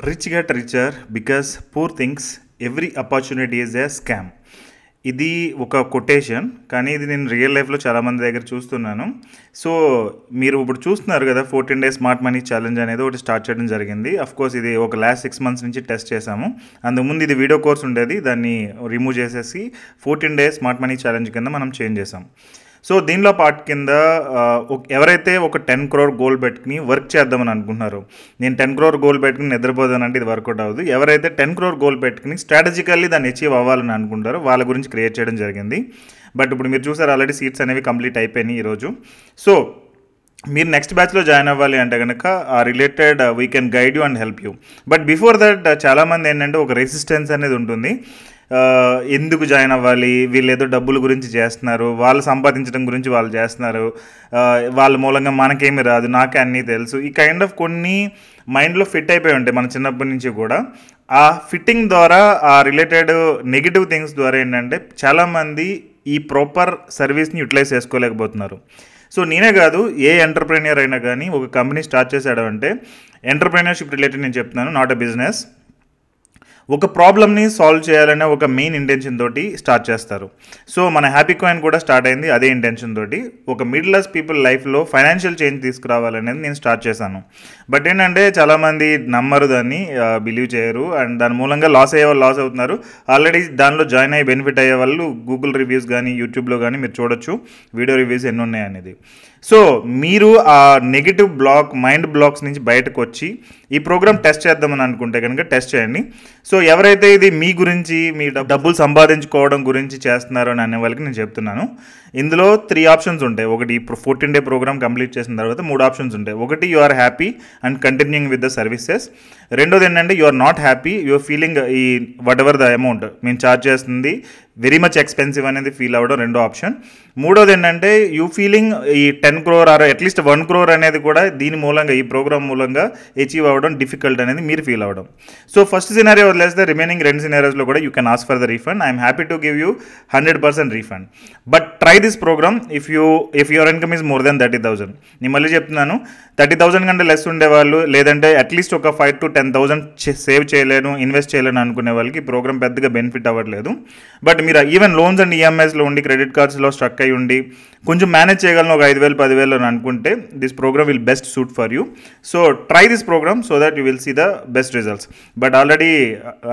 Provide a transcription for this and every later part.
Rich get richer because poor things every opportunity is a scam. ఇది ఒక quotation, కానీ ఇది నేను రియల్ లైఫ్లో చాలామంది దగ్గర చూస్తున్నాను. సో మీరు ఇప్పుడు చూస్తున్నారు కదా, 14 days స్మార్ట్ మనీ ఛాలెంజ్ అనేది ఒకటి స్టార్ట్ చేయడం జరిగింది. అఫ్కోర్స్ ఇది ఒక లాస్ట్ 6 months నుంచి టెస్ట్ చేశాము. అందుముందు ఇది వీడియో కోర్స్ ఉండేది, దాన్ని రిమూవ్ చేసేసి 14 days స్మార్ట్ మనీ ఛాలెంజ్ కింద మనం చేంజ్ చేసాం. సో దీనిలో పార్ట్ కింద ఎవరైతే ఒక 10 crore గోల్ పెట్టుకుని వర్క్ చేద్దామని అనుకుంటున్నారు, నేను 10 crore గోల్ పెట్టుకుని నిద్రపోదానంటే ఇది వర్కౌట్ అవ్వదు. ఎవరైతే 10 crore గోల్ పెట్టుకుని స్ట్రాటజికల్లీ దాన్ని అచీవ్ అవ్వాలని అనుకుంటారో వాళ్ళ గురించి క్రియేట్ చేయడం జరిగింది. బట్ ఇప్పుడు మీరు చూసారు, ఆల్రెడీ సీట్స్ అనేవి కంప్లీట్ అయిపోయినాయి ఈరోజు. సో మీరు నెక్స్ట్ బ్యాచ్లో జాయిన్ అవ్వాలి అంటే కనుక ఆ related we can guide you and help you. But before that చాలామంది ఏంటంటే ఒక రెసిస్టెన్స్ అనేది ఉంటుంది. ఎందుకు జాయిన్ అవ్వాలి, వీళ్ళు ఏదో డబ్బుల గురించి చేస్తున్నారు, వాళ్ళు సంపాదించడం గురించి వాళ్ళు చేస్తున్నారు, వాళ్ళ మూలంగా మనకేమీ రాదు, నాకే అన్నీ తెలుసు, ఈ కైండ్ ఆఫ్ కొన్ని మైండ్లో ఫిట్ అయిపోయి ఉంటాయి మన చిన్నప్పటి నుంచి కూడా. ఆ ఫిట్టింగ్ ద్వారా, ఆ రిలేటెడ్ నెగిటివ్ థింగ్స్ ద్వారా ఏంటంటే చాలామంది ఈ ప్రాపర్ సర్వీస్ని యూటిలైజ్ చేసుకోలేకపోతున్నారు. సో నేనే కాదు, ఏ ఎంటర్ప్రెన్యూర్ అయినా కానీ ఒక కంపెనీ స్టార్ట్ చేశాడు అంటే, ఎంటర్ప్రెన్యూర్షిప్ రిలేటెడ్ నేను చెప్తున్నాను, నాట్ ఎ బిజినెస్, ఒక ప్రాబ్లమ్ని సాల్వ్ చేయాలనే ఒక మెయిన్ ఇంటెన్షన్ తోటి స్టార్ట్ చేస్తారు. సో మన హ్యాపీ కాయిన్ కూడా స్టార్ట్ అయింది అదే ఇంటెన్షన్ తోటి. ఒక మిడిల్ క్లాస్ పీపుల్ లైఫ్లో ఫైనాన్షియల్ చేంజ్ తీసుకురావాలనేది నేను స్టార్ట్ చేశాను. బట్ ఏంటంటే చాలామంది నమ్మరు, దాన్ని బిలీవ్ చేయరు, అండ్ దాని మూలంగా లాస్ అయ్యే వాళ్ళు లాస్ అవుతున్నారు. ఆల్రెడీ దానిలో జాయిన్ అయ్యి బెనిఫిట్ అయ్యే వాళ్ళు గూగుల్ రివ్యూస్ కానీ యూట్యూబ్లో కానీ మీరు చూడొచ్చు, వీడియో రివ్యూస్ ఎన్ని ఉన్నాయి అనేది. సో మీరు ఆ నెగిటివ్ మైండ్ బ్లాక్స్ నుంచి బయటకు వచ్చి ఈ ప్రోగ్రామ్ టెస్ట్ చేద్దామని అనుకుంటే కనుక టెస్ట్ చేయండి. సో ఎవరైతే ఇది మీ గురించి, మీ డబ్బులు సంపాదించుకోవడం గురించి చేస్తున్నారు అని అనే వాళ్ళకి నేను చెప్తున్నాను, ఇందులో 3 options ఉంటాయి. ఒకటి 14 day ప్రోగ్రామ్ కంప్లీట్ చేసిన తర్వాత 3 options ఉంటాయి. ఒకటి you are happy and continuing with the services. రెండోది ఏంటంటే you are not happy, you are feeling ఈ వాట్ ఎవర్ ద అమౌంట్ మేము ఛార్జ్ చేస్తుంది వెరీ మచ్ ఎక్స్పెన్సివ్ అనేది ఫీల్ అవ్వడం రెండో ఆప్షన్. మూడోది ఏంటంటే యూ ఫీలింగ్ ఈ 10 crore ఆర్ అట్లీస్ట్ 1 crore అనేది కూడా దీని మూలంగా, ఈ ప్రోగ్రామ్ మూలంగా అచీవ్ అవ్వడం డిఫికల్ట్ అనేది మీరు ఫీల్ అవ్వడం. సో ఫస్ట్ సినారియో వదిలేస్తే రిమైనింగ్ 2 scenariosలో కూడా you can ask for the refund. I'm happy to give you 100% refund. But try this program if your income is more than 30,000. నేను మళ్ళీ చెప్తున్నాను, 30,000 కంటే లెస్ ఉండేవాళ్ళు, లేదంటే అట్లీస్ట్ ఒక 5,000 to 10,000 సేవ్ చేయలేను, ఇన్వెస్ట్ చేయలేను అనుకునే వాళ్ళకి ఈ ప్రోగ్రామ్ పెద్దగా బెనిఫిట్ అవ్వట్లేదు. బట్ మీరు ఈవెన్ లోన్స్ అండ్ ఈఎంఐస్లో ఉండి, క్రెడిట్ కార్డ్స్లో స్ట్రక్ అయి ఉండి కొంచెం మేనేజ్ చేయగలను ఒక 5,000 10,000 అని అనుకుంటే this program will best suit for you. So try this program so that you will see the best results. But already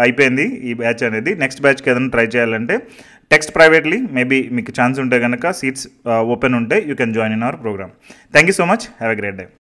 అయిపోయింది ఈ బ్యాచ్ అనేది. నెక్స్ట్ బ్యాచ్కి ఏదైనా ట్రై చేయాలంటే టెక్స్ట్ ప్రైవేట్లీ, మేబీ మీకు ఛాన్స్ ఉంటే కనుక, సీట్స్ ఓపెన్ ఉంటే you can join in our program. Thank you so much, have a great day.